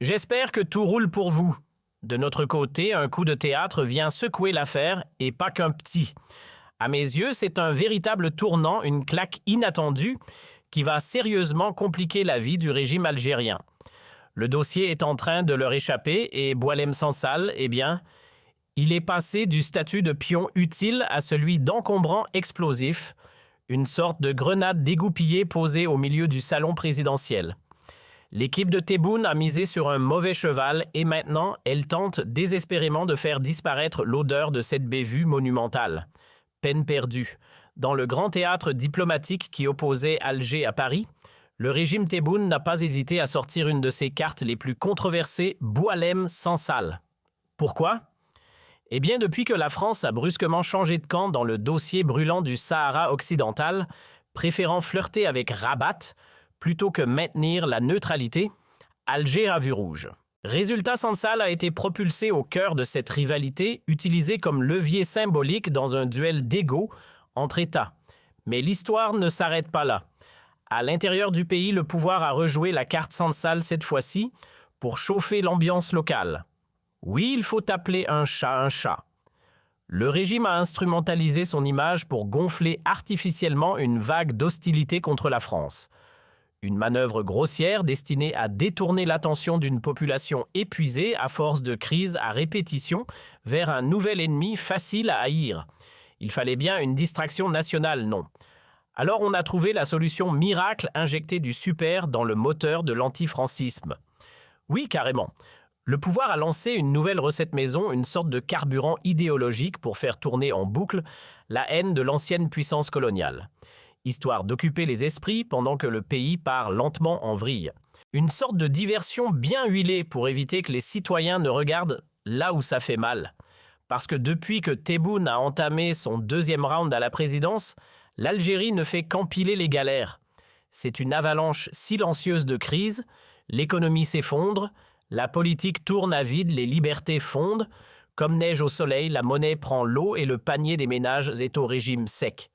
J'espère que tout roule pour vous. De notre côté, un coup de théâtre vient secouer l'affaire, et pas qu'un petit. À mes yeux, c'est un véritable tournant, une claque inattendue qui va sérieusement compliquer la vie du régime algérien. Le dossier est en train de leur échapper et Boualem Sansal, eh bien, il est passé du statut de pion utile à celui d'encombrant explosif, une sorte de grenade dégoupillée posée au milieu du salon présidentiel. L'équipe de Tebboune a misé sur un mauvais cheval et maintenant, elle tente désespérément de faire disparaître l'odeur de cette bévue monumentale. Peine perdue. Dans le grand théâtre diplomatique qui opposait Alger à Paris, le régime Tebboune n'a pas hésité à sortir une de ses cartes les plus controversées, Boualem Sansal. Pourquoi ? Eh bien, depuis que la France a brusquement changé de camp dans le dossier brûlant du Sahara occidental, préférant flirter avec Rabat plutôt que maintenir la neutralité, Alger a vu rouge. Résultat, Sansal a été propulsé au cœur de cette rivalité, utilisée comme levier symbolique dans un duel d'ego entre États. Mais l'histoire ne s'arrête pas là. À l'intérieur du pays, le pouvoir a rejoué la carte Sansal cette fois-ci pour chauffer l'ambiance locale. Oui, il faut appeler un chat un chat. Le régime a instrumentalisé son image pour gonfler artificiellement une vague d'hostilité contre la France. Une manœuvre grossière destinée à détourner l'attention d'une population épuisée à force de crises à répétition vers un nouvel ennemi facile à haïr. Il fallait bien une distraction nationale, non? Alors on a trouvé la solution miracle, injecter du super dans le moteur de l'antifrancisme. Oui, carrément. Le pouvoir a lancé une nouvelle recette maison, une sorte de carburant idéologique pour faire tourner en boucle la haine de l'ancienne puissance coloniale, histoire d'occuper les esprits pendant que le pays part lentement en vrille. Une sorte de diversion bien huilée pour éviter que les citoyens ne regardent là où ça fait mal. Parce que depuis que Tebboune a entamé son deuxième round à la présidence, l'Algérie ne fait qu'empiler les galères. C'est une avalanche silencieuse de crises, l'économie s'effondre, la politique tourne à vide, les libertés fondent, comme neige au soleil, la monnaie prend l'eau et le panier des ménages est au régime sec.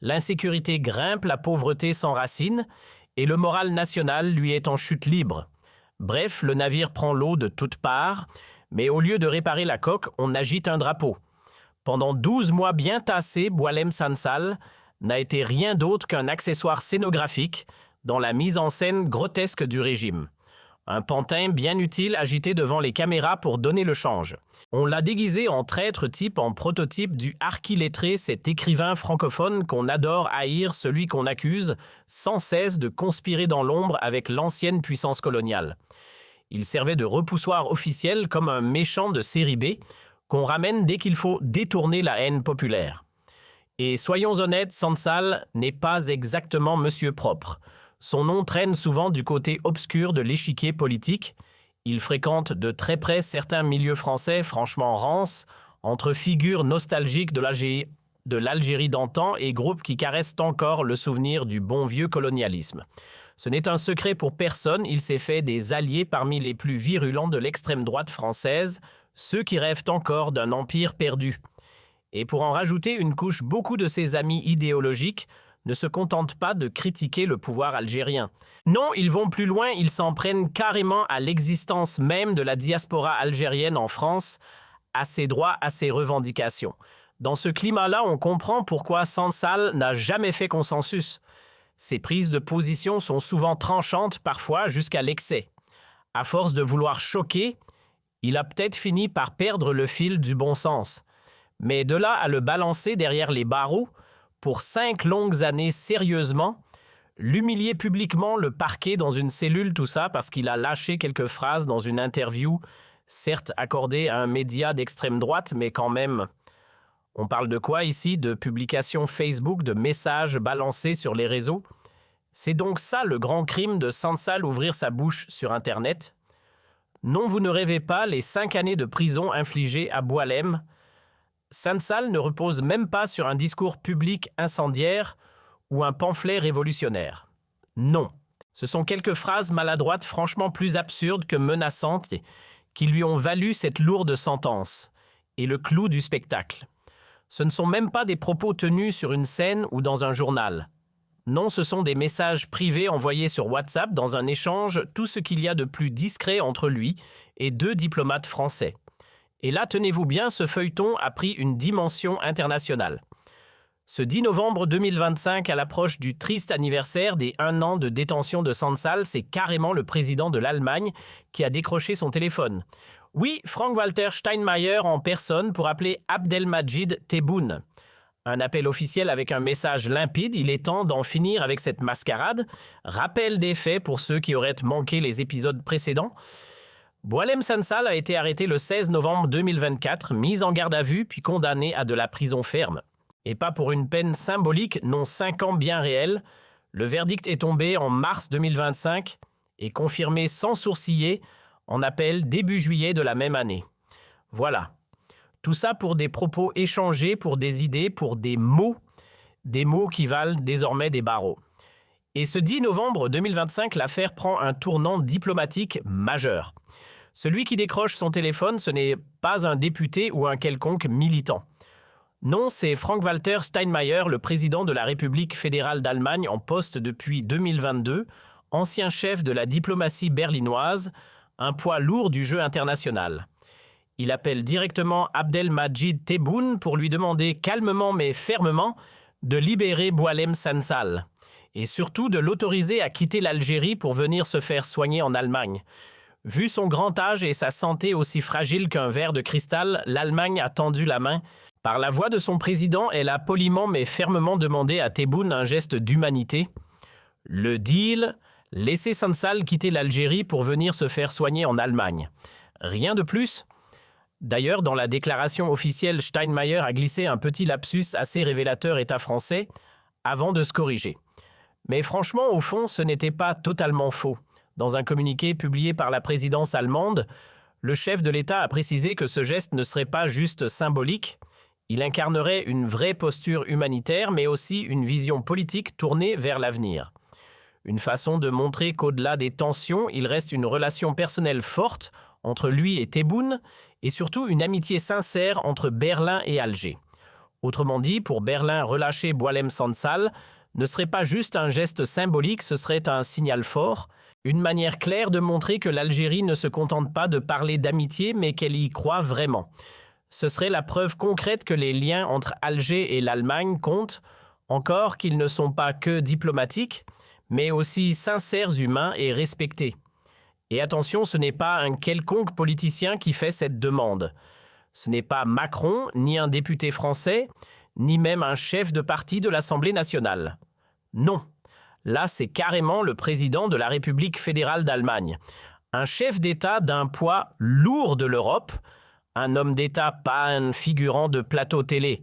L'insécurité grimpe, la pauvreté s'enracine et le moral national lui est en chute libre. Bref, le navire prend l'eau de toutes parts, mais au lieu de réparer la coque, on agite un drapeau. Pendant 12 mois bien tassés, Boualem Sansal n'a été rien d'autre qu'un accessoire scénographique dans la mise en scène grotesque du régime. Un pantin bien utile agité devant les caméras pour donner le change. On l'a déguisé en traître type, en prototype du harki-lettré, cet écrivain francophone qu'on adore haïr, celui qu'on accuse sans cesse de conspirer dans l'ombre avec l'ancienne puissance coloniale. Il servait de repoussoir officiel comme un méchant de série B qu'on ramène dès qu'il faut détourner la haine populaire. Et soyons honnêtes, Sansal n'est pas exactement monsieur propre. Son nom traîne souvent du côté obscur de l'échiquier politique. Il fréquente de très près certains milieux français franchement rances, entre figures nostalgiques de l'Algérie d'antan et groupes qui caressent encore le souvenir du bon vieux colonialisme. Ce n'est un secret pour personne, il s'est fait des alliés parmi les plus virulents de l'extrême droite française, ceux qui rêvent encore d'un empire perdu. Et pour en rajouter une couche, beaucoup de ses amis idéologiques ne se contentent pas de critiquer le pouvoir algérien. Non, ils vont plus loin, ils s'en prennent carrément à l'existence même de la diaspora algérienne en France, à ses droits, à ses revendications. Dans ce climat-là, on comprend pourquoi Sansal n'a jamais fait consensus. Ses prises de position sont souvent tranchantes, parfois jusqu'à l'excès. À force de vouloir choquer, il a peut-être fini par perdre le fil du bon sens. Mais de là à le balancer derrière les barreaux, pour 5 longues années sérieusement, l'humilier publiquement, le parquer dans une cellule, tout ça, parce qu'il a lâché quelques phrases dans une interview, certes accordée à un média d'extrême droite, mais quand même. On parle de quoi ici? De publications Facebook, de messages balancés sur les réseaux? C'est donc ça le grand crime de Sansal, ouvrir sa bouche sur Internet? Non, vous ne rêvez pas, les 5 années de prison infligées à Boualem. Sansal ne repose même pas sur un discours public incendiaire ou un pamphlet révolutionnaire. Non, ce sont quelques phrases maladroites franchement plus absurdes que menaçantes qui lui ont valu cette lourde sentence et le clou du spectacle. Ce ne sont même pas des propos tenus sur une scène ou dans un journal. Non, ce sont des messages privés envoyés sur WhatsApp dans un échange, tout ce qu'il y a de plus discret entre lui et 2 diplomates français. Et là, tenez-vous bien, ce feuilleton a pris une dimension internationale. Ce 10 novembre 2025, à l'approche du triste anniversaire des 1 an de détention de Sansal, c'est carrément le président de l'Allemagne qui a décroché son téléphone. Oui, Frank-Walter Steinmeier en personne pour appeler Abdelmajid Tebboune. Un appel officiel avec un message limpide, il est temps d'en finir avec cette mascarade. Rappel des faits pour ceux qui auraient manqué les épisodes précédents. Boualem Sansal a été arrêté le 16 novembre 2024, mis en garde à vue puis condamné à de la prison ferme. Et pas pour une peine symbolique, non 5 ans bien réels. Le verdict est tombé en mars 2025 et confirmé sans sourciller en appel début juillet de la même année. Voilà. Tout ça pour des propos échangés, pour des idées, pour des mots qui valent désormais des barreaux. Et ce 10 novembre 2025, l'affaire prend un tournant diplomatique majeur. Celui qui décroche son téléphone, ce n'est pas un député ou un quelconque militant. Non, c'est Frank-Walter Steinmeier, le président de la République fédérale d'Allemagne en poste depuis 2022, ancien chef de la diplomatie berlinoise, un poids lourd du jeu international. Il appelle directement Abdelmajid Tebboune pour lui demander calmement mais fermement de libérer Boualem Sansal et surtout de l'autoriser à quitter l'Algérie pour venir se faire soigner en Allemagne. Vu son grand âge et sa santé aussi fragile qu'un verre de cristal, l'Allemagne a tendu la main. Par la voix de son président, elle a poliment mais fermement demandé à Tebboune un geste d'humanité. Le deal, laisser Sansal quitter l'Algérie pour venir se faire soigner en Allemagne. Rien de plus. D'ailleurs, dans la déclaration officielle, Steinmeier a glissé un petit lapsus assez révélateur État français avant de se corriger. Mais franchement, au fond, ce n'était pas totalement faux. Dans un communiqué publié par la présidence allemande, le chef de l'État a précisé que ce geste ne serait pas juste symbolique. Il incarnerait une vraie posture humanitaire, mais aussi une vision politique tournée vers l'avenir. Une façon de montrer qu'au-delà des tensions, il reste une relation personnelle forte entre lui et Tebboune, et surtout une amitié sincère entre Berlin et Alger. Autrement dit, pour Berlin, relâcher Boualem Sansal ne serait pas juste un geste symbolique, ce serait un signal fort, une manière claire de montrer que l'Algérie ne se contente pas de parler d'amitié, mais qu'elle y croit vraiment. Ce serait la preuve concrète que les liens entre Alger et l'Allemagne comptent, encore qu'ils ne sont pas que diplomatiques, mais aussi sincères, humains et respectés. Et attention, ce n'est pas un quelconque politicien qui fait cette demande. Ce n'est pas Macron, ni un député français, ni même un chef de parti de l'Assemblée nationale. Non, là c'est carrément le président de la République fédérale d'Allemagne. Un chef d'État d'un poids lourd de l'Europe, un homme d'État pas un figurant de plateau télé.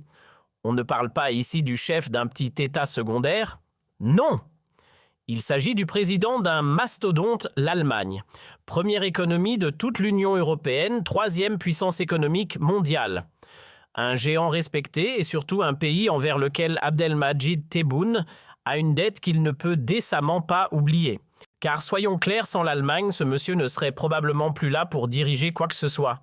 On ne parle pas ici du chef d'un petit État secondaire. Non! Il s'agit du président d'un mastodonte, l'Allemagne. Première économie de toute l'Union européenne, 3e puissance économique mondiale. Un géant respecté et surtout un pays envers lequel Abdelmajid Tebboune a une dette qu'il ne peut décemment pas oublier. Car soyons clairs, sans l'Allemagne, ce monsieur ne serait probablement plus là pour diriger quoi que ce soit.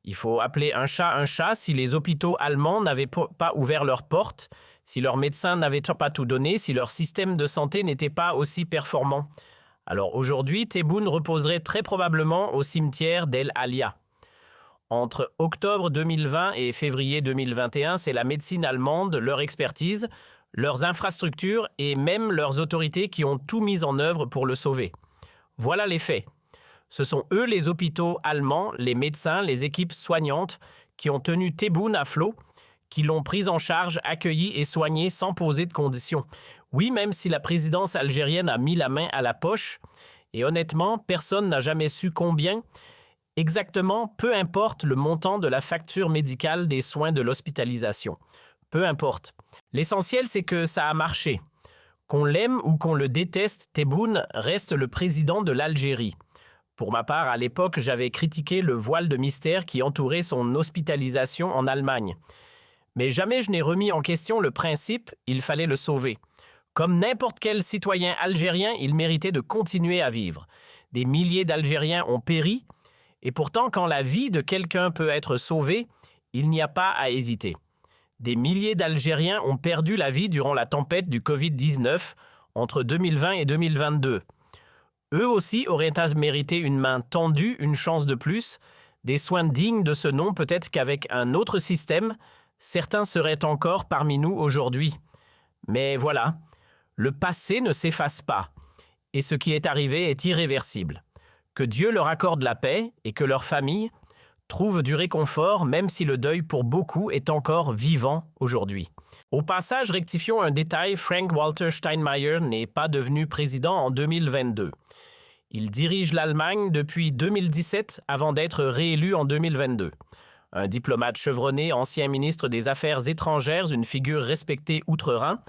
Il faut appeler un chat si les hôpitaux allemands n'avaient pas ouvert leurs portes, si leurs médecins n'avaient pas tout donné, si leur système de santé n'était pas aussi performant. Alors aujourd'hui, Tebboune reposerait très probablement au cimetière d'El Alia. Entre octobre 2020 et février 2021, c'est la médecine allemande, leur expertise, leurs infrastructures et même leurs autorités qui ont tout mis en œuvre pour le sauver. Voilà les faits. Ce sont eux les hôpitaux allemands, les médecins, les équipes soignantes qui ont tenu Tebboune à flot, qui l'ont pris en charge, accueilli et soigné sans poser de conditions. Oui, même si la présidence algérienne a mis la main à la poche, et honnêtement, personne n'a jamais su combien, exactement, peu importe le montant de la facture médicale des soins de l'hospitalisation. Peu importe. L'essentiel, c'est que ça a marché. Qu'on l'aime ou qu'on le déteste, Tebboune reste le président de l'Algérie. Pour ma part, à l'époque, j'avais critiqué le voile de mystère qui entourait son hospitalisation en Allemagne. Mais jamais je n'ai remis en question le principe, il fallait le sauver. Comme n'importe quel citoyen algérien, il méritait de continuer à vivre. Des milliers d'Algériens ont péri, et pourtant, quand la vie de quelqu'un peut être sauvée, il n'y a pas à hésiter. Des milliers d'Algériens ont perdu la vie durant la tempête du Covid-19, entre 2020 et 2022. Eux aussi auraient mérité une main tendue, une chance de plus, des soins dignes de ce nom, peut-être qu'avec un autre système, certains seraient encore parmi nous aujourd'hui. Mais voilà, le passé ne s'efface pas, et ce qui est arrivé est irréversible. Que Dieu leur accorde la paix et que leur famille trouve du réconfort, même si le deuil pour beaucoup est encore vivant aujourd'hui. Au passage, rectifions un détail, Frank-Walter Steinmeier n'est pas devenu président en 2022. Il dirige l'Allemagne depuis 2017 avant d'être réélu en 2022. Un diplomate chevronné, ancien ministre des Affaires étrangères, une figure respectée outre-Rhin,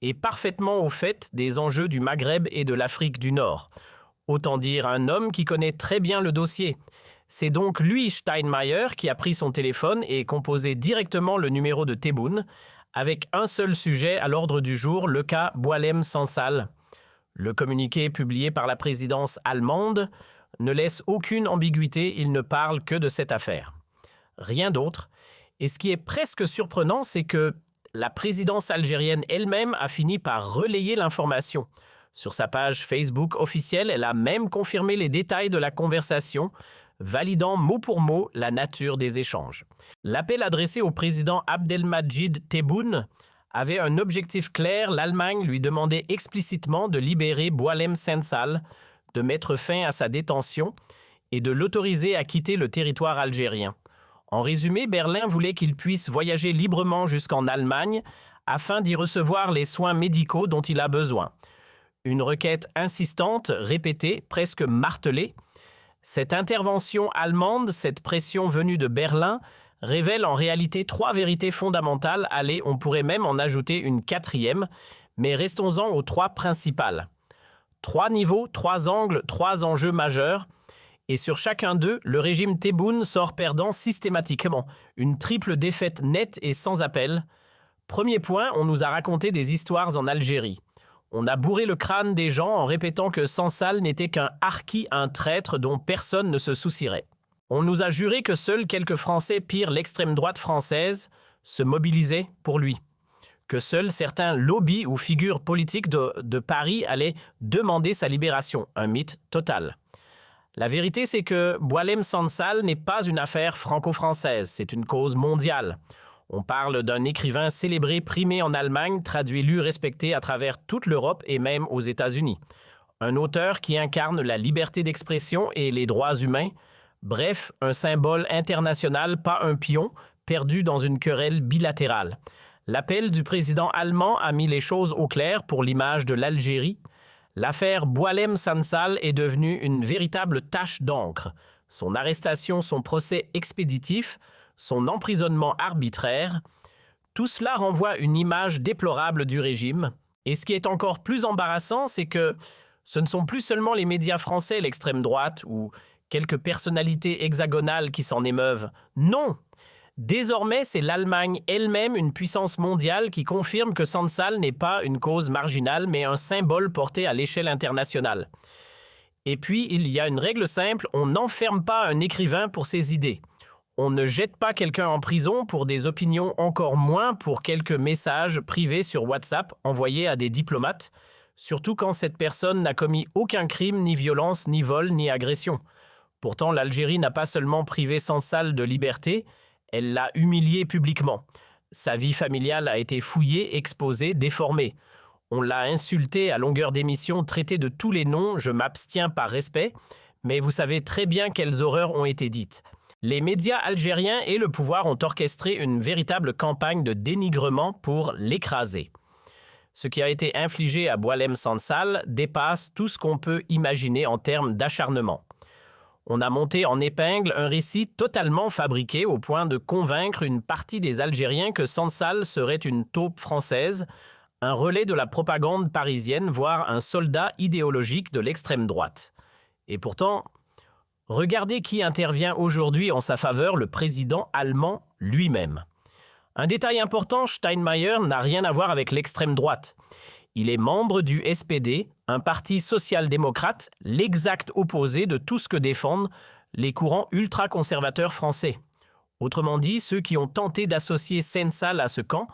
et parfaitement au fait des enjeux du Maghreb et de l'Afrique du Nord. Autant dire un homme qui connaît très bien le dossier. C'est donc lui, Steinmeier, qui a pris son téléphone et composé directement le numéro de Tebboune, avec un seul sujet à l'ordre du jour, le cas Boualem Sansal. Le communiqué publié par la présidence allemande ne laisse aucune ambiguïté, il ne parle que de cette affaire. Rien d'autre. Et ce qui est presque surprenant, c'est que la présidence algérienne elle-même a fini par relayer l'information. Sur sa page Facebook officielle, elle a même confirmé les détails de la conversation, validant mot pour mot la nature des échanges. L'appel adressé au président Abdelmadjid Tebboune avait un objectif clair, l'Allemagne lui demandait explicitement de libérer Boualem Sansal, de mettre fin à sa détention et de l'autoriser à quitter le territoire algérien. En résumé, Berlin voulait qu'il puisse voyager librement jusqu'en Allemagne afin d'y recevoir les soins médicaux dont il a besoin. Une requête insistante, répétée, presque martelée. Cette intervention allemande, cette pression venue de Berlin, révèle en réalité trois vérités fondamentales. Allez, on pourrait même en ajouter une quatrième, mais restons-en aux trois principales. 3 niveaux, 3 angles, 3 enjeux majeurs. Et sur chacun d'eux, le régime Tebboune sort perdant systématiquement. Une triple défaite nette et sans appel. Premier point, on nous a raconté des histoires en Algérie. On a bourré le crâne des gens en répétant que Sansal n'était qu'un harki, un traître dont personne ne se soucierait. On nous a juré que seuls quelques Français, pire l'extrême droite française, se mobilisaient pour lui. Que seuls certains lobbies ou figures politiques de Paris allaient demander sa libération. Un mythe total. La vérité, c'est que Boualem Sansal n'est pas une affaire franco-française, c'est une cause mondiale. On parle d'un écrivain célébré, primé en Allemagne, traduit, lu, respecté à travers toute l'Europe et même aux États-Unis. Un auteur qui incarne la liberté d'expression et les droits humains. Bref, un symbole international, pas un pion, perdu dans une querelle bilatérale. L'appel du président allemand a mis les choses au clair pour l'image de l'Algérie. L'affaire Boualem Sansal est devenue une véritable tache d'encre. Son arrestation, son procès expéditif, son emprisonnement arbitraire, tout cela renvoie une image déplorable du régime. Et ce qui est encore plus embarrassant, c'est que ce ne sont plus seulement les médias français, l'extrême droite, ou quelques personnalités hexagonales qui s'en émeuvent. Non! Désormais, c'est l'Allemagne elle-même, une puissance mondiale, qui confirme que Sansal n'est pas une cause marginale, mais un symbole porté à l'échelle internationale. Et puis, il y a une règle simple, on n'enferme pas un écrivain pour ses idées. On ne jette pas quelqu'un en prison pour des opinions, encore moins pour quelques messages privés sur WhatsApp envoyés à des diplomates, surtout quand cette personne n'a commis aucun crime, ni violence, ni vol, ni agression. Pourtant, l'Algérie n'a pas seulement privé Sansal de liberté, elle l'a humilié publiquement. Sa vie familiale a été fouillée, exposée, déformée. On l'a insulté à longueur d'émission, traité de tous les noms, je m'abstiens par respect, mais vous savez très bien quelles horreurs ont été dites. Les médias algériens et le pouvoir ont orchestré une véritable campagne de dénigrement pour l'écraser. Ce qui a été infligé à Boualem Sansal dépasse tout ce qu'on peut imaginer en termes d'acharnement. On a monté en épingle un récit totalement fabriqué au point de convaincre une partie des Algériens que Sansal serait une taupe française, un relais de la propagande parisienne, voire un soldat idéologique de l'extrême droite. Et pourtant, regardez qui intervient aujourd'hui en sa faveur, le président allemand lui-même. Un détail important, Steinmeier n'a rien à voir avec l'extrême droite. Il est membre du SPD, un parti social-démocrate, l'exact opposé de tout ce que défendent les courants ultra-conservateurs français. Autrement dit, ceux qui ont tenté d'associer Sansal à ce camp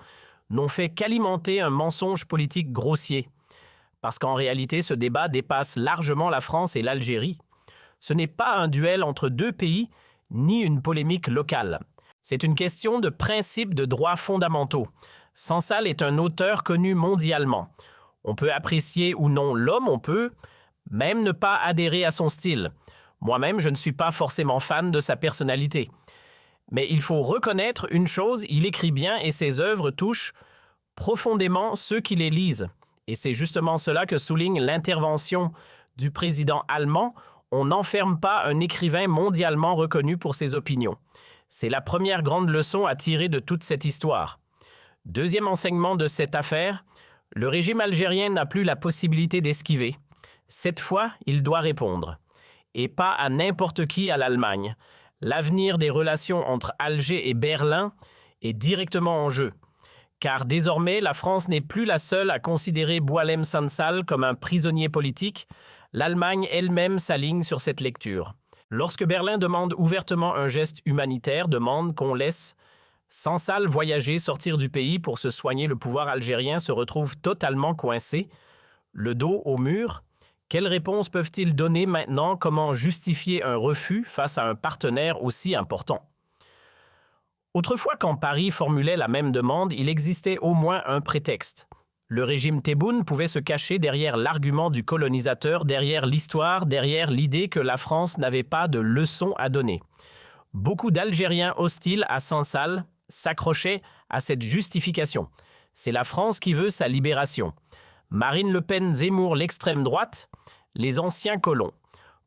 n'ont fait qu'alimenter un mensonge politique grossier. parce qu'en réalité, ce débat dépasse largement la France et l'Algérie. Ce n'est pas un duel entre deux pays, ni une polémique locale. C'est une question de principe de droits fondamentaux. Sansal est un auteur connu mondialement. On peut apprécier ou non l'homme, on peut même ne pas adhérer à son style. Moi-même, je ne suis pas forcément fan de sa personnalité. Mais il faut reconnaître une chose, il écrit bien et ses œuvres touchent profondément ceux qui les lisent. Et c'est justement cela que souligne l'intervention du président allemand. On n'enferme pas un écrivain mondialement reconnu pour ses opinions. C'est la première grande leçon à tirer de toute cette histoire. Deuxième enseignement de cette affaire, le régime algérien n'a plus la possibilité d'esquiver. Cette fois, il doit répondre. Et pas à n'importe qui à l'Allemagne. L'avenir des relations entre Alger et Berlin est directement en jeu. Car désormais, la France n'est plus la seule à considérer Boualem Sansal comme un prisonnier politique. L'Allemagne elle-même s'aligne sur cette lecture. Lorsque Berlin demande ouvertement un geste humanitaire, demande qu'on laisse Sansal voyager, sortir du pays pour se soigner, le pouvoir algérien se retrouve totalement coincé, le dos au mur. Quelles réponses peuvent-ils donner maintenant? Comment justifier un refus face à un partenaire aussi important? Autrefois, quand Paris formulait la même demande, il existait au moins un prétexte. Le régime Tebboune pouvait se cacher derrière l'argument du colonisateur, derrière l'histoire, derrière l'idée que la France n'avait pas de leçons à donner. Beaucoup d'Algériens hostiles à Sansal s'accrochaient à cette justification. C'est la France qui veut sa libération. Marine Le Pen, Zemmour, l'extrême droite, les anciens colons.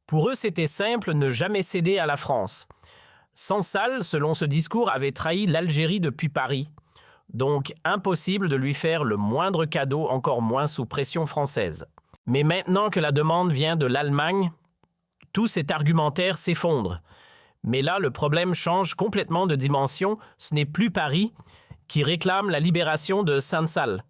Pour eux, c'était simple, ne jamais céder à la France. Sansal, selon ce discours, avait trahi l'Algérie depuis Paris. Donc impossible de lui faire le moindre cadeau, encore moins sous pression française. Mais maintenant que la demande vient de l'Allemagne, tout cet argumentaire s'effondre. Mais là, le problème change complètement de dimension. Ce n'est plus Paris qui réclame la libération de Sansal.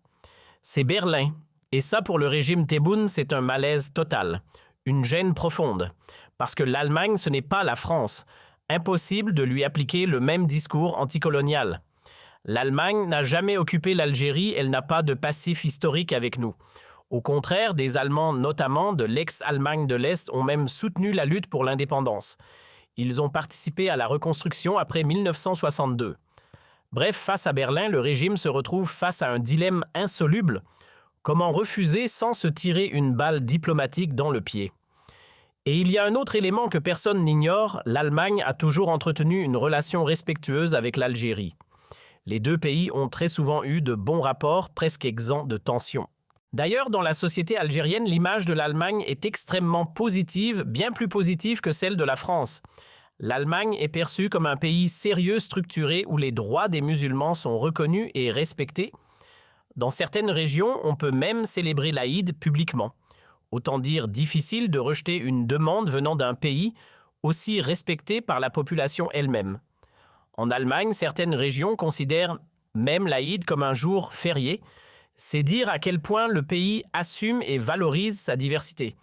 C'est Berlin. Et ça, pour le régime Tebboune, c'est un malaise total, une gêne profonde. Parce que l'Allemagne, ce n'est pas la France. Impossible de lui appliquer le même discours anticolonial. L'Allemagne n'a jamais occupé l'Algérie, elle n'a pas de passif historique avec nous. Au contraire, des Allemands, notamment de l'ex-Allemagne de l'Est, ont même soutenu la lutte pour l'indépendance. Ils ont participé à la reconstruction après 1962. Bref, face à Berlin, le régime se retrouve face à un dilemme insoluble. Comment refuser sans se tirer une balle diplomatique dans le pied? Et il y a un autre élément que personne n'ignore, l'Allemagne a toujours entretenu une relation respectueuse avec l'Algérie. Les deux pays ont très souvent eu de bons rapports, presque exempts de tensions. D'ailleurs, dans la société algérienne, l'image de l'Allemagne est extrêmement positive, bien plus positive que celle de la France. L'Allemagne est perçue comme un pays sérieux, structuré, où les droits des musulmans sont reconnus et respectés. Dans certaines régions, on peut même célébrer l'Aïd publiquement. Autant dire difficile de rejeter une demande venant d'un pays aussi respecté par la population elle-même. En Allemagne, certaines régions considèrent même l'Aïd comme un jour férié. C'est dire à quel point le pays assume et valorise sa diversité.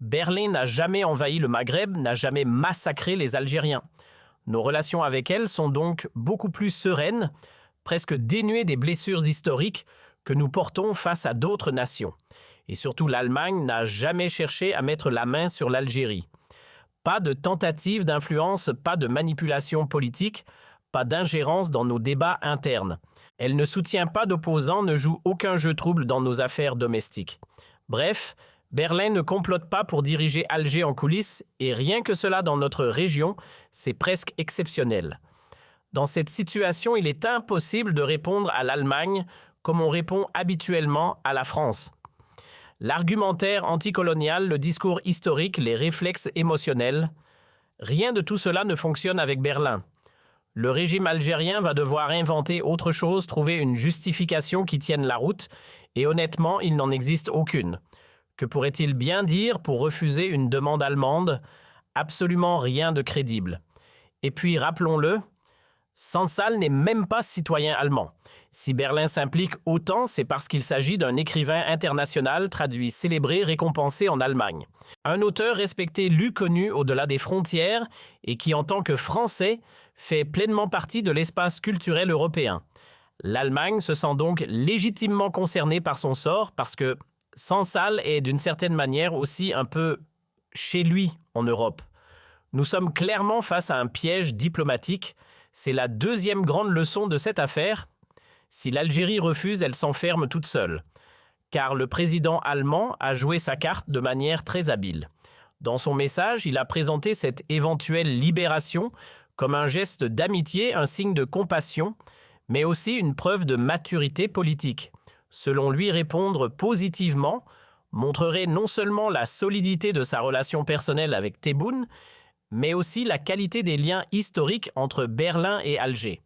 Berlin n'a jamais envahi le Maghreb, n'a jamais massacré les Algériens. Nos relations avec elle sont donc beaucoup plus sereines, presque dénuées des blessures historiques que nous portons face à d'autres nations. Et surtout, l'Allemagne n'a jamais cherché à mettre la main sur l'Algérie. Pas de tentative d'influence, pas de manipulation politique, pas d'ingérence dans nos débats internes. Elle ne soutient pas d'opposants, ne joue aucun jeu trouble dans nos affaires domestiques. Bref, Berlin ne complote pas pour diriger Alger en coulisses, et rien que cela dans notre région, c'est presque exceptionnel. Dans cette situation, il est impossible de répondre à l'Allemagne comme on répond habituellement à la France. L'argumentaire anticolonial, le discours historique, les réflexes émotionnels, rien de tout cela ne fonctionne avec Berlin. Le régime algérien va devoir inventer autre chose, trouver une justification qui tienne la route, et honnêtement, il n'en existe aucune. Que pourrait-il bien dire pour refuser une demande allemande? Absolument rien de crédible. Et puis, rappelons-le, Sansal n'est même pas citoyen allemand. Si Berlin s'implique autant, c'est parce qu'il s'agit d'un écrivain international, traduit, célébré, récompensé en Allemagne. Un auteur respecté, lu, connu au-delà des frontières et qui, en tant que Français, fait pleinement partie de l'espace culturel européen. L'Allemagne se sent donc légitimement concernée par son sort parce que Sansal est d'une certaine manière aussi un peu chez lui en Europe. Nous sommes clairement face à un piège diplomatique. C'est la deuxième grande leçon de cette affaire. Si l'Algérie refuse, elle s'enferme toute seule. Car le président allemand a joué sa carte de manière très habile. Dans son message, il a présenté cette éventuelle libération comme un geste d'amitié, un signe de compassion, mais aussi une preuve de maturité politique. Selon lui, répondre positivement montrerait non seulement la solidité de sa relation personnelle avec Tebboune, mais aussi la qualité des liens historiques entre Berlin et Alger.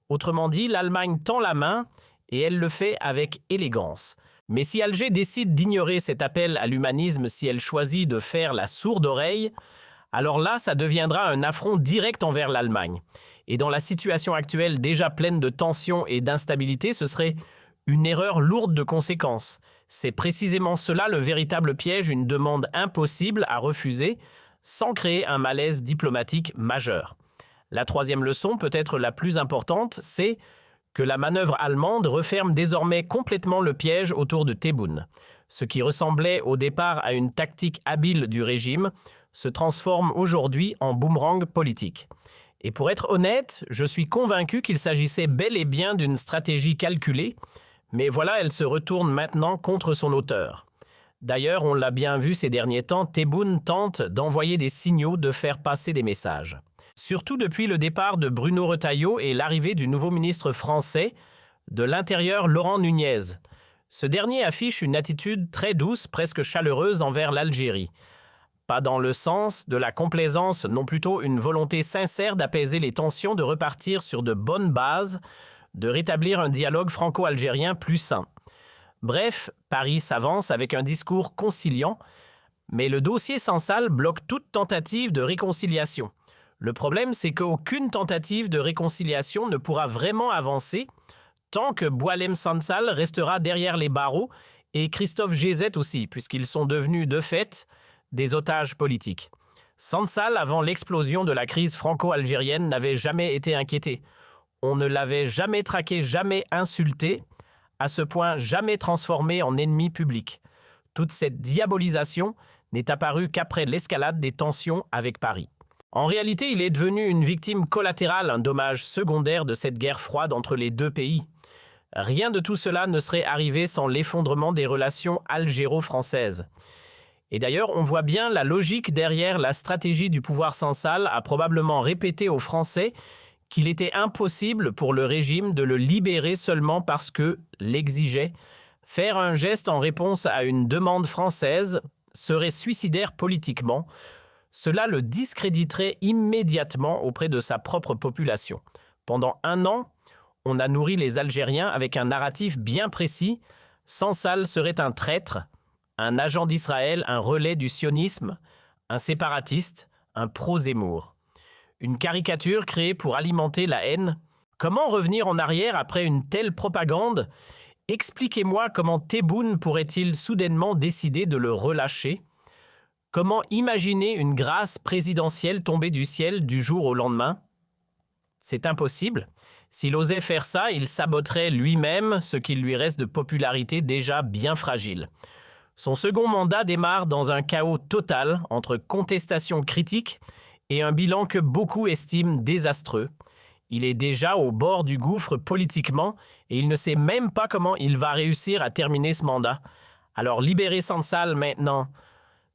Autrement dit, l'Allemagne tend la main et elle le fait avec élégance. Mais si Alger décide d'ignorer cet appel à l'humanisme, si elle choisit de faire la sourde oreille, alors là, ça deviendra un affront direct envers l'Allemagne. Et dans la situation actuelle déjà pleine de tensions et d'instabilité, ce serait une erreur lourde de conséquences. C'est précisément cela le véritable piège, une demande impossible à refuser sans créer un malaise diplomatique majeur. La troisième leçon, peut-être la plus importante, c'est que la manœuvre allemande referme désormais complètement le piège autour de Tebboune. Ce qui ressemblait au départ à une tactique habile du régime se transforme aujourd'hui en boomerang politique. Et pour être honnête, je suis convaincu qu'il s'agissait bel et bien d'une stratégie calculée, mais voilà, elle se retourne maintenant contre son auteur. D'ailleurs, on l'a bien vu ces derniers temps, Tebboune tente d'envoyer des signaux, de faire passer des messages. Surtout depuis le départ de Bruno Retailleau et l'arrivée du nouveau ministre français de l'Intérieur Laurent Nunez. Ce dernier affiche une attitude très douce, presque chaleureuse envers l'Algérie. Pas dans le sens de la complaisance, non plutôt une volonté sincère d'apaiser les tensions, de repartir sur de bonnes bases, de rétablir un dialogue franco-algérien plus sain. Bref, Paris s'avance avec un discours conciliant, mais le dossier Sansal bloque toute tentative de réconciliation. Le problème, c'est qu'aucune tentative de réconciliation ne pourra vraiment avancer tant que Boualem Sansal restera derrière les barreaux et Christophe Gézet aussi, puisqu'ils sont devenus de fait des otages politiques. Sansal, avant l'explosion de la crise franco-algérienne, n'avait jamais été inquiété. On ne l'avait jamais traqué, jamais insulté, à ce point jamais transformé en ennemi public. Toute cette diabolisation n'est apparue qu'après l'escalade des tensions avec Paris. En réalité, il est devenu une victime collatérale, un dommage secondaire de cette guerre froide entre les deux pays. Rien de tout cela ne serait arrivé sans l'effondrement des relations algéro-françaises. Et d'ailleurs, on voit bien la logique derrière la stratégie du pouvoir Sansal a probablement répété aux Français qu'il était impossible pour le régime de le libérer seulement parce que l'exigeait. Faire un geste en réponse à une demande française serait suicidaire politiquement. Cela le discréditerait immédiatement auprès de sa propre population. Pendant 1 an, on a nourri les Algériens avec un narratif bien précis. Sansal serait un traître, un agent d'Israël, un relais du sionisme, un séparatiste, un pro-Zemmour. Une caricature créée pour alimenter la haine. Comment revenir en arrière après une telle propagande? Expliquez-moi comment Tebboune pourrait-il soudainement décider de le relâcher? Comment imaginer une grâce présidentielle tomber du ciel du jour au lendemain? C'est impossible. S'il osait faire ça, il saboterait lui-même ce qu'il lui reste de popularité déjà bien fragile. Son second mandat démarre dans un chaos total entre contestations critiques et un bilan que beaucoup estiment désastreux. Il est déjà au bord du gouffre politiquement et il ne sait même pas comment il va réussir à terminer ce mandat. Alors libérer Sansal maintenant,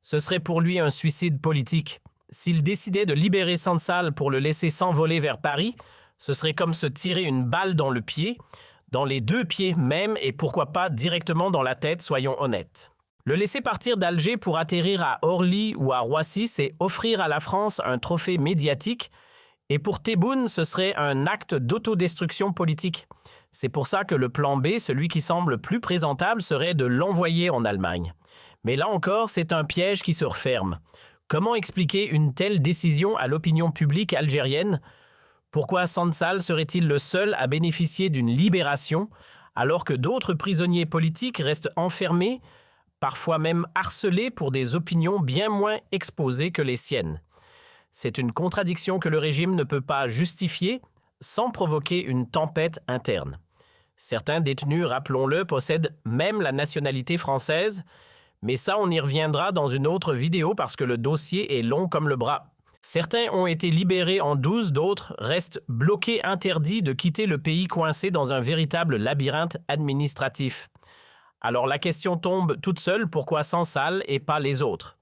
ce serait pour lui un suicide politique. S'il décidait de libérer Sansal pour le laisser s'envoler vers Paris, ce serait comme se tirer une balle dans le pied, dans les 2 pieds même et pourquoi pas directement dans la tête, soyons honnêtes. Le laisser partir d'Alger pour atterrir à Orly ou à Roissy, c'est offrir à la France un trophée médiatique et pour Tebboune, ce serait un acte d'autodestruction politique. C'est pour ça que le plan B, celui qui semble plus présentable, serait de l'envoyer en Allemagne. Mais là encore, c'est un piège qui se referme. Comment expliquer une telle décision à l'opinion publique algérienne? Pourquoi Sansal serait-il le seul à bénéficier d'une libération alors que d'autres prisonniers politiques restent enfermés, parfois même harcelés pour des opinions bien moins exposées que les siennes? C'est une contradiction que le régime ne peut pas justifier sans provoquer une tempête interne. Certains détenus, rappelons-le, possèdent même la nationalité française, mais ça on y reviendra dans une autre vidéo parce que le dossier est long comme le bras. Certains ont été libérés en 12, d'autres restent bloqués, interdits de quitter le pays, coincés dans un véritable labyrinthe administratif. Alors la question tombe toute seule, pourquoi Sansal et pas les autres?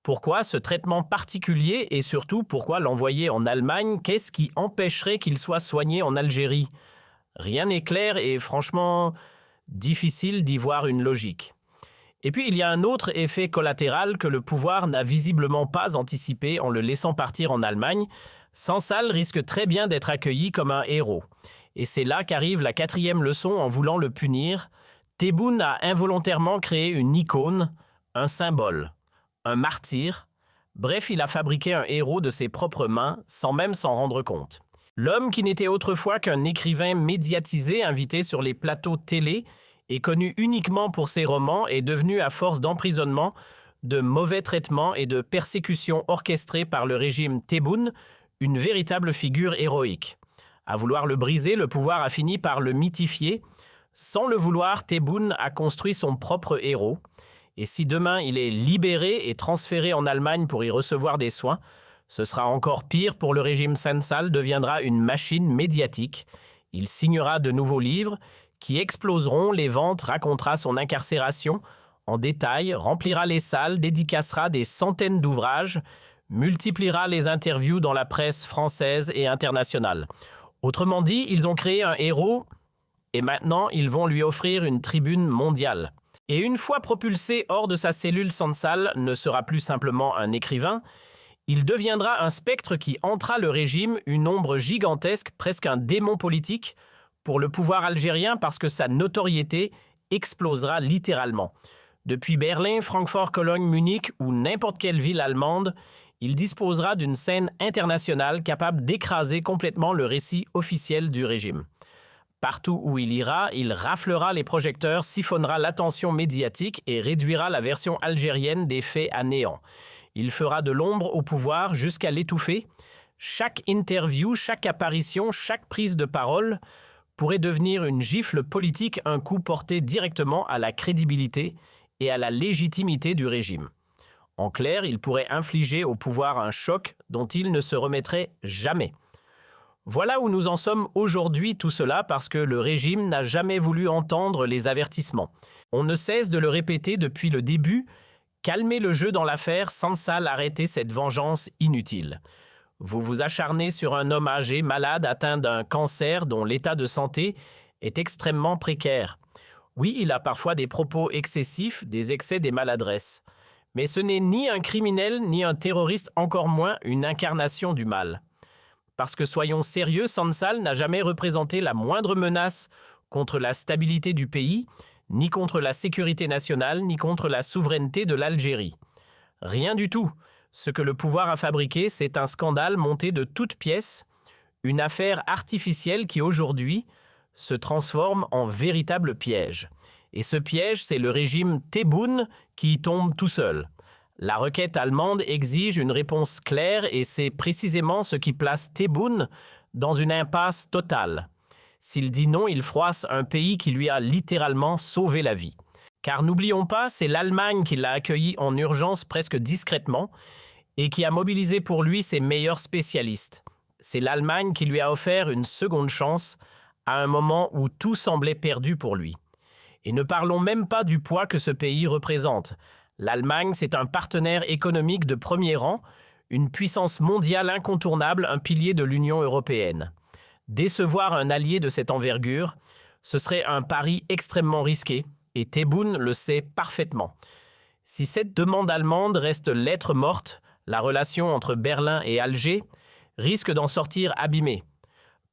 Pourquoi ce traitement particulier et surtout pourquoi l'envoyer en Allemagne? Qu'est-ce qui empêcherait qu'il soit soigné en Algérie? Rien n'est clair et franchement difficile d'y voir une logique. Et puis il y a un autre effet collatéral que le pouvoir n'a visiblement pas anticipé en le laissant partir en Allemagne. Sansal risque très bien d'être accueilli comme un héros. Et c'est là qu'arrive la 4e leçon en voulant le punir. Tebboune a involontairement créé une icône, un symbole, un martyr. Bref, il a fabriqué un héros de ses propres mains sans même s'en rendre compte. L'homme qui n'était autrefois qu'un écrivain médiatisé invité sur les plateaux télé et connu uniquement pour ses romans est devenu, à force d'emprisonnement, de mauvais traitements et de persécutions orchestrées par le régime Tebboune, une véritable figure héroïque. À vouloir le briser, le pouvoir a fini par le mythifier. Sans le vouloir, Tebboune a construit son propre héros. Et si demain il est libéré et transféré en Allemagne pour y recevoir des soins, ce sera encore pire pour le régime Sansal, deviendra une machine médiatique. Il signera de nouveaux livres qui exploseront les ventes, racontera son incarcération en détail, remplira les salles, dédicacera des centaines d'ouvrages, multipliera les interviews dans la presse française et internationale. Autrement dit, ils ont créé un héros et maintenant ils vont lui offrir une tribune mondiale. Et une fois propulsé hors de sa cellule, Sansal ne sera plus simplement un écrivain, il deviendra un spectre qui hantera le régime, une ombre gigantesque, presque un démon politique, pour le pouvoir algérien parce que sa notoriété explosera littéralement. Depuis Berlin, Francfort, Cologne, Munich ou n'importe quelle ville allemande, il disposera d'une scène internationale capable d'écraser complètement le récit officiel du régime. Partout où il ira, il raflera les projecteurs, siphonnera l'attention médiatique et réduira la version algérienne des faits à néant. Il fera de l'ombre au pouvoir jusqu'à l'étouffer. Chaque interview, chaque apparition, chaque prise de parole pourrait devenir une gifle politique, un coup porté directement à la crédibilité et à la légitimité du régime. En clair, il pourrait infliger au pouvoir un choc dont il ne se remettrait jamais. Voilà où nous en sommes aujourd'hui, tout cela parce que le régime n'a jamais voulu entendre les avertissements. On ne cesse de le répéter depuis le début. Calmez le jeu dans l'affaire, Sansal, arrêtez cette vengeance inutile. Vous vous acharnez sur un homme âgé, malade, atteint d'un cancer dont l'état de santé est extrêmement précaire. Oui, il a parfois des propos excessifs, des excès, des maladresses. Mais ce n'est ni un criminel, ni un terroriste, encore moins une incarnation du mal. Parce que soyons sérieux, Sansal n'a jamais représenté la moindre menace contre la stabilité du pays, ni contre la sécurité nationale, ni contre la souveraineté de l'Algérie. Rien du tout. Ce que le pouvoir a fabriqué, c'est un scandale monté de toutes pièces, une affaire artificielle qui aujourd'hui se transforme en véritable piège. Et ce piège, c'est le régime Tebboune qui y tombe tout seul. La requête allemande exige une réponse claire et c'est précisément ce qui place Tebboune dans une impasse totale. S'il dit non, il froisse un pays qui lui a littéralement sauvé la vie. Car n'oublions pas, c'est l'Allemagne qui l'a accueilli en urgence presque discrètement et qui a mobilisé pour lui ses meilleurs spécialistes. C'est l'Allemagne qui lui a offert une seconde chance à un moment où tout semblait perdu pour lui. Et ne parlons même pas du poids que ce pays représente. L'Allemagne, c'est un partenaire économique de premier rang, une puissance mondiale incontournable, un pilier de l'Union européenne. Décevoir un allié de cette envergure, ce serait un pari extrêmement risqué, et Tebboune le sait parfaitement. Si cette demande allemande reste lettre morte, la relation entre Berlin et Alger risque d'en sortir abîmée.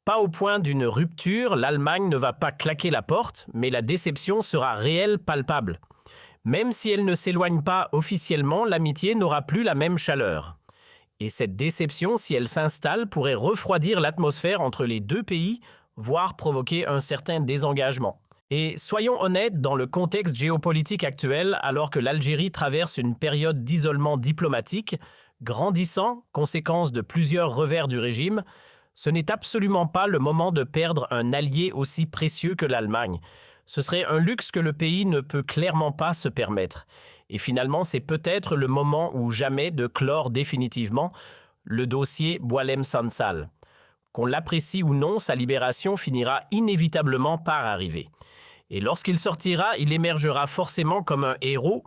Pas au point d'une rupture, l'Allemagne ne va pas claquer la porte, mais la déception sera réelle, palpable. Même si elle ne s'éloigne pas officiellement, l'amitié n'aura plus la même chaleur. Et cette déception, si elle s'installe, pourrait refroidir l'atmosphère entre les deux pays, voire provoquer un certain désengagement. Et soyons honnêtes, dans le contexte géopolitique actuel, alors que l'Algérie traverse une période d'isolement diplomatique, grandissant, conséquence de plusieurs revers du régime, Ce n'est absolument pas le moment de perdre un allié aussi précieux que l'Allemagne. Ce serait un luxe que le pays ne peut clairement pas se permettre. Et finalement, c'est peut-être le moment ou jamais de clore définitivement le dossier Boualem-Sansal. Qu'on l'apprécie ou non, sa libération finira inévitablement par arriver. Et lorsqu'il sortira, il émergera forcément comme un héros,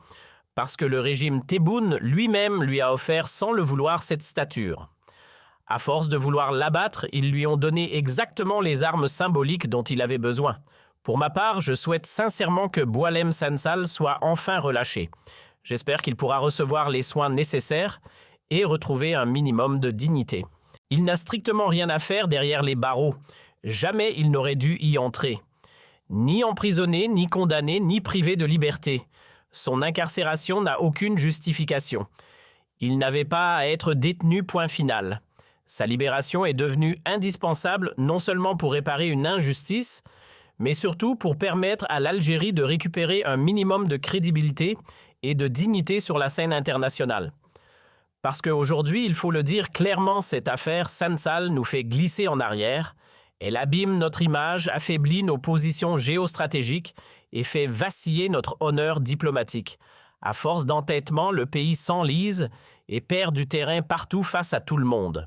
parce que le régime Tebboune lui-même lui a offert sans le vouloir cette stature. À force de vouloir l'abattre, ils lui ont donné exactement les armes symboliques dont il avait besoin. Pour ma part, je souhaite sincèrement que Boualem Sansal soit enfin relâché. J'espère qu'il pourra recevoir les soins nécessaires et retrouver un minimum de dignité. Il n'a strictement rien à faire derrière les barreaux. Jamais il n'aurait dû y entrer. Ni emprisonné, ni condamné, ni privé de liberté. Son incarcération n'a aucune justification. Il n'avait pas à être détenu, point final. Sa libération est devenue indispensable non seulement pour réparer une injustice, mais surtout pour permettre à l'Algérie de récupérer un minimum de crédibilité et de dignité sur la scène internationale. Parce qu'aujourd'hui, il faut le dire clairement, cette affaire Sansal nous fait glisser en arrière, elle abîme notre image, affaiblit nos positions géostratégiques et fait vaciller notre honneur diplomatique. À force d'entêtement, le pays s'enlise et perd du terrain partout face à tout le monde.